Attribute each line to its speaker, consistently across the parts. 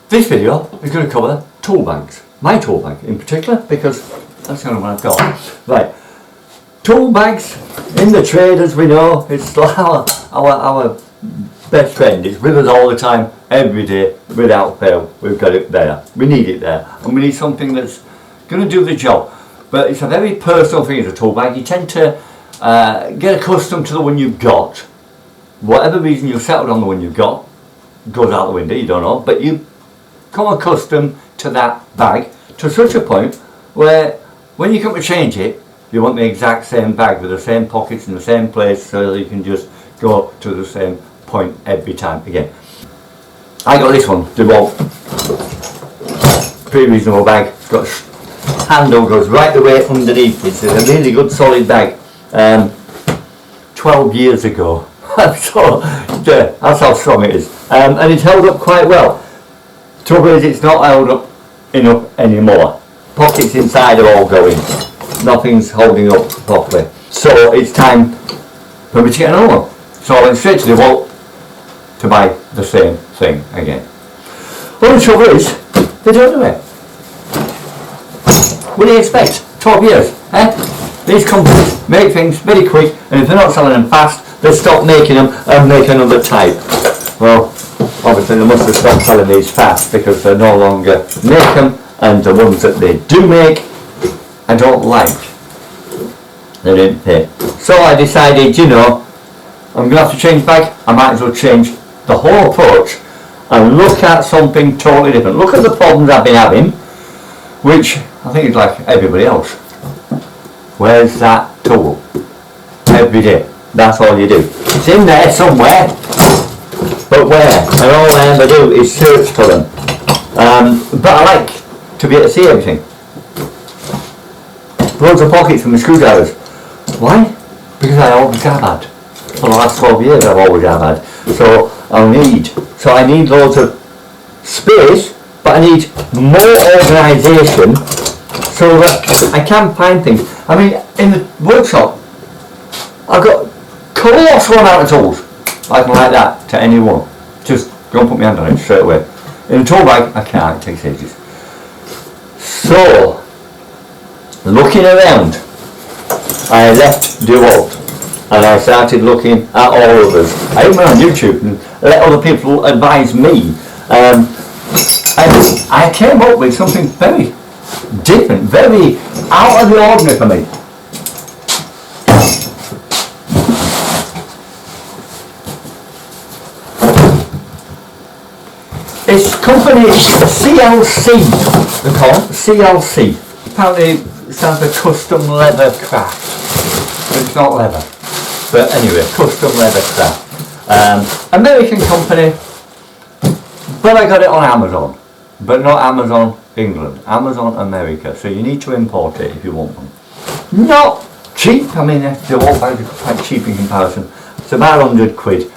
Speaker 1: This video is going to cover tool bags. My tool bag in particular, because that's the only one I've got. Right. Tool bags in the trade, as we know, it's our best friend. It's with us all the time, every day, without fail. We've got it there. We need it there. And we need something that's going to do the job. But it's a very personal thing as a tool bag. You tend to get accustomed to the one you've got. Whatever reason you've settled on the one you've got, goes out the window, you don't know. But you come accustomed to that bag to such a point where when you come to change it, you want the exact same bag with the same pockets in the same place so that you can just go to the same point every time again. I got this one, Dewalt. Pretty reasonable bag. It's got a handle, goes right the way underneath. It's a really good solid bag. 12 years ago. So that's how strong it is. And it's held up quite well. Trouble is, it's not held up enough anymore. Pockets inside are all going. Nothing's holding up properly. So it's time for me to get another one. So I went straight to Dewalt to buy the same thing again. Well, the trouble is, they don't do it. What do you expect? 12 years, eh? These companies make things very quick, and if they're not selling them fast, they stop making them and make another type. Well, obviously they must have stopped selling these fast because they no longer make them, and the ones that they do make, I don't like. They didn't pay. So I decided, you know, I'm going to have to change bag. I might as well change the whole approach and look at something totally different. Look at the problems I've been having, which I think is like everybody else. Where's that tool? Every day. That's all you do. It's in there somewhere. But where? And all I ever do is search for them. But I like to be able to see everything. Loads of pockets for my screwdrivers. Why? Because I always have had. For the last 12 years I've always have had. So I need loads of space, but I need more organisation so that I can find things. I mean, in the workshop, I've got colossal amount of tools. I can like that to anyone. Just go and put my hand on it straight away. In a tool bag, I can't, it takes ages. So, looking around, I left Dewalt and I started looking at all others. I even went on YouTube and let other people advise me. And I came up with something very different, very out of the ordinary for me. It's company CLC, they call it, CLC. Apparently it stands for Custom Leather Craft. It's not leather. But anyway, Custom Leather Craft. American company, but I got it on Amazon. But not Amazon England, Amazon America. So you need to import it if you want one. Not cheap, I mean the whole bag is quite cheap in comparison. It's about 100 quid.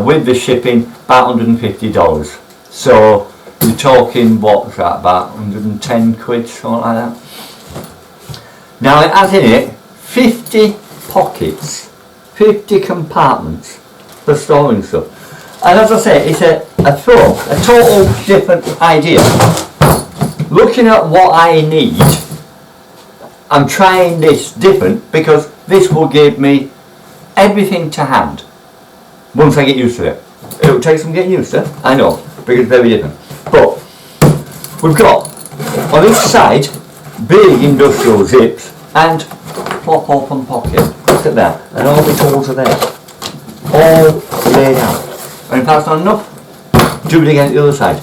Speaker 1: With the shipping, about $150. So you're talking, what's that, about 110 quid, something like that. Now it has in it 50 pockets, 50 compartments for storing stuff. And as I say, it's a total different idea. Looking at what I need, I'm trying this different because this will give me everything to hand once I get used to it. It will take some getting used to, I know, because it's very different. But we've got on each side big industrial zips and plop open pocket. Look at that, and all the tools are there, all laid out. And if that's not enough, do it again at the other side.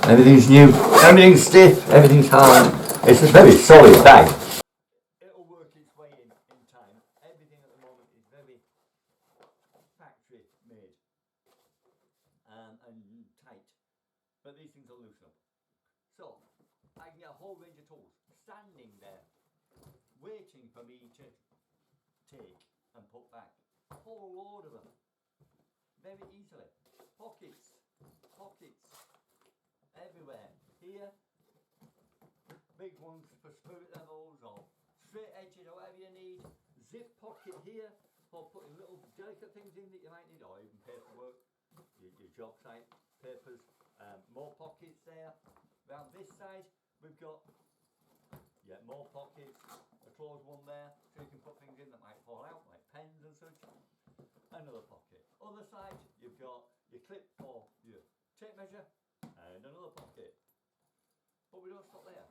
Speaker 1: Everything's new, everything's stiff, everything's hard. It's a very solid bag. It'll work its way in time. Everything at the moment is very factory made and tight. But these things will loosen up. So, I can get a whole range of tools standing there, waiting for me to take and put back. A whole load of them. Very easily. Pockets. Everywhere. Here, big ones for spirit levels or straight edges or whatever you need. Zip pocket here for putting little delicate things in that you might need, or even paperwork. your job site papers. More pockets there. Around this side we've got more pockets, a closed one there so you can put things in that might fall out like pens and such. Another pocket. Other side you've got your clip for your tape measure and another pocket. But we don't stop there.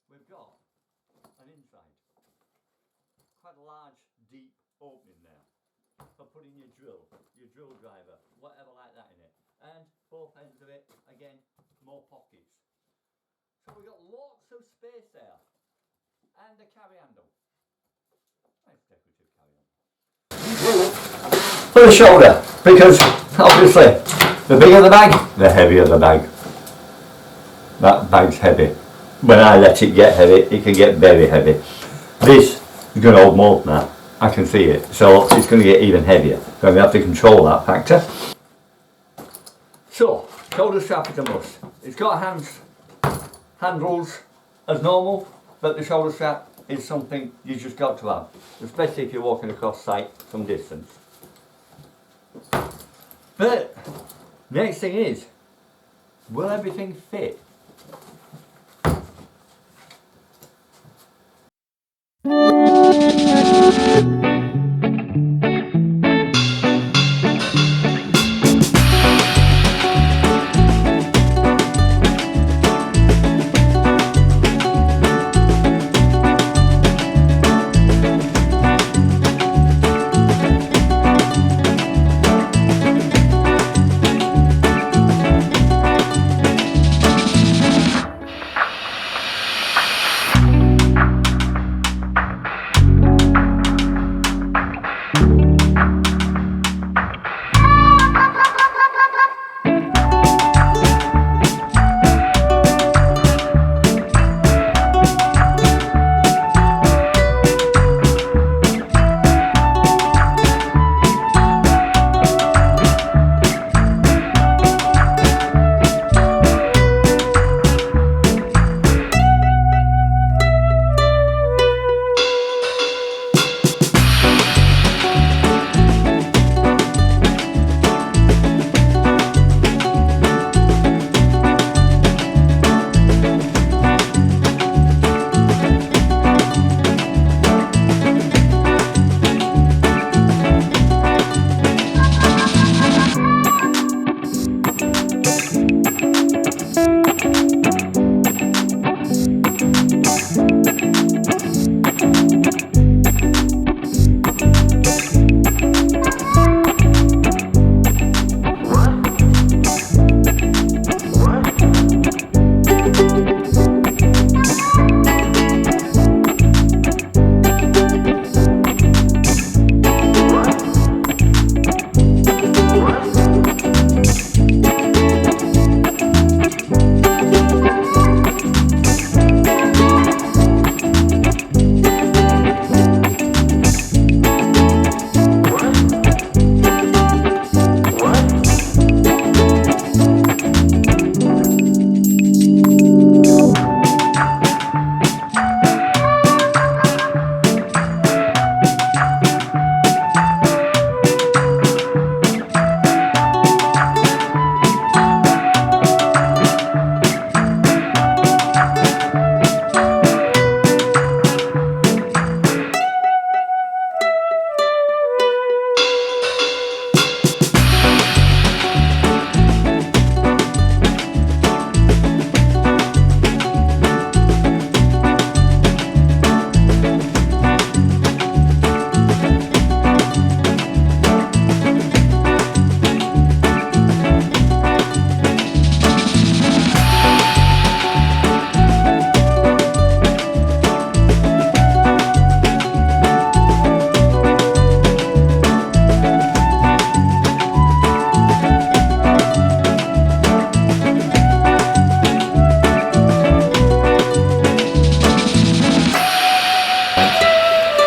Speaker 1: We've got an inside. Quite a large deep opening there for putting your drill driver, whatever like that in it. And both ends of it, again, more pockets. So we've got lots of space there. And a carry handle. Nice decorative carry handle. For the shoulder, because obviously the bigger the bag, the heavier the bag. That bag's heavy. When I let it get heavy, it can get very heavy. This is going to hold more than that. I can see it. So it's going to get even heavier. So we have to control that factor. So, shoulder strap is a must. It's got handles as normal, but the shoulder strap is something you just got to have, especially if you're walking across site some distance. But next thing is, will everything fit?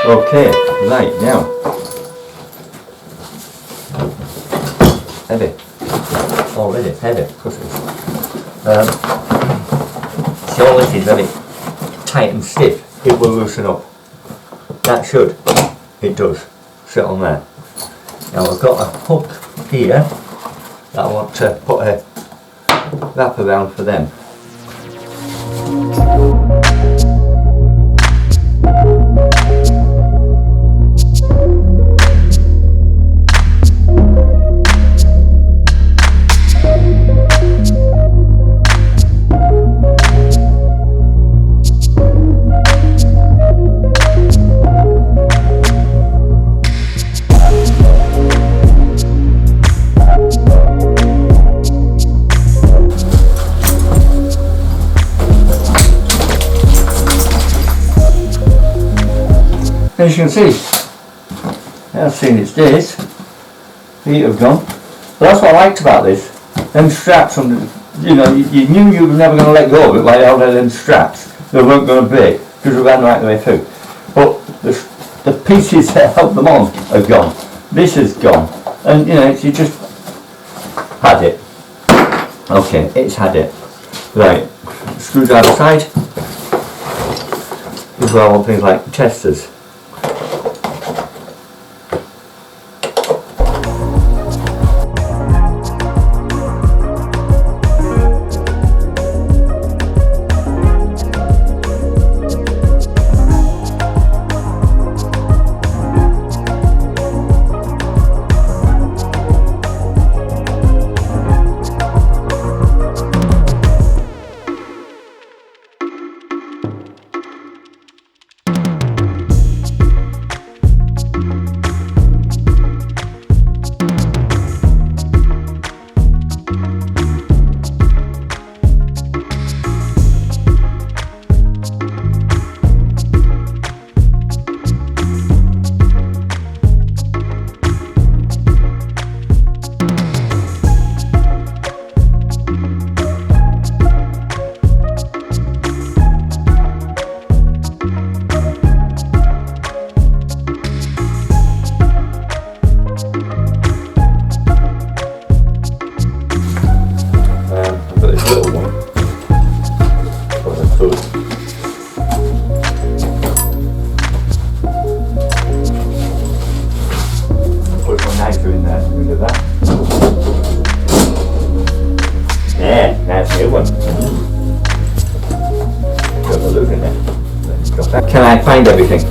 Speaker 1: Okay, right now. Heavy. Already heavy, of course it is. See, all this is very tight and stiff. It will loosen up. That should. It does. Sit on there. Now I've got a hook here that I want to put a wrap around for them. As you can see, it has seen its days. The heat have gone. But that's what I liked about this. Them straps, on the, you know, you knew you were never going to let go of it while you held them straps. They weren't going to break because we ran right the way through. But the pieces that held them on are gone. This is gone. And you know, you just had it. Okay, it's had it. Right, screwdriver side. As well, I want things like testers. Can I find everything?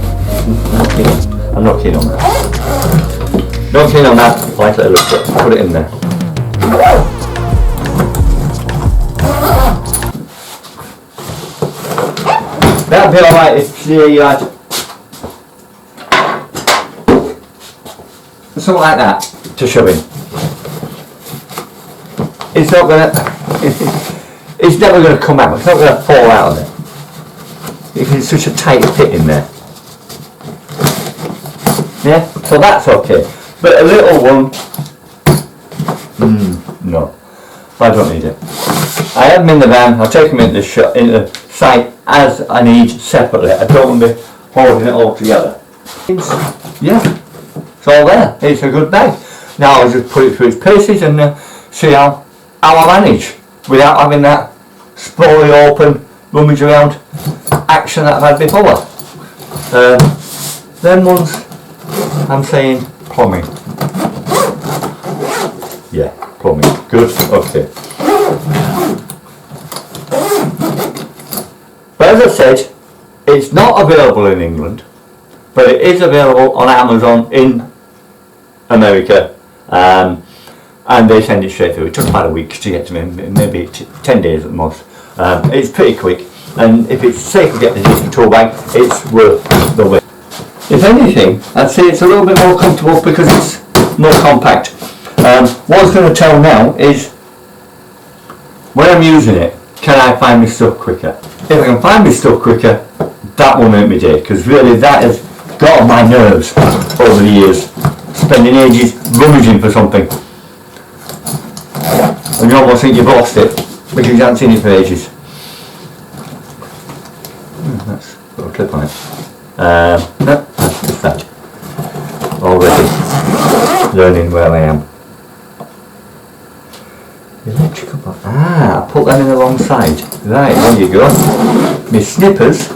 Speaker 1: I'm not keen on that. Not keen on that. I like it a little bit. Put it in there. That'd be alright if you had something like that to shove in. It's not gonna. It's never gonna come out. It's not gonna fall out of it. It's such a tight fit in there. Yeah, so that's okay. But a little one, no, I don't need it. I have them in the van. I'll take them into the site as I need separately. I don't want to be holding it all together. Yeah, it's all there. It's a good bag. Now I'll just put it through its paces and see how I manage without having that spoiler open, rummage around action that I've had before. Them ones, I'm saying plumbing. Yeah, plumbing. Good, okay. But as I said, it's not available in England, but it is available on Amazon in America, and they send it straight through. It took about a week to get to me, maybe 10 days at the most. It's pretty quick. And if it's safe to get the digital tool bag, it's worth the wait. If anything, I'd say it's a little bit more comfortable because it's more compact. What I was going to tell now is, when I'm using it, can I find my stuff quicker? If I can find my stuff quicker, that will make me day, because really that has got on my nerves over the years. Spending ages rummaging for something. And you almost think you've lost it, because you haven't seen it for ages. That's got a clip on it. No, that's just that. Already learning where I am. Electrical box. I put them in the wrong side. Right, there you go. My snippers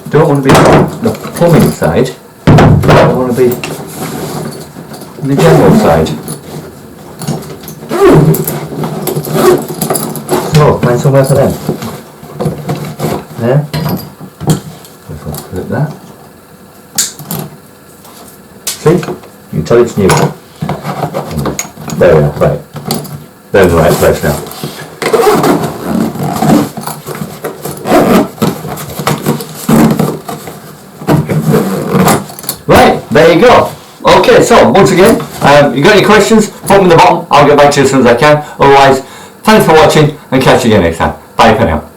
Speaker 1: don't want to be on the plumbing side. I want to be on the general side. somewhere for them. There. Just want to put it there. See? You can tell it's new. There we are, right. They're in the right place now. Right, there you go. Okay, so once again, you got any questions, put them in the bottom. I'll get back to you as soon as I can. Otherwise, thanks for watching and catch you again next time. Bye for now.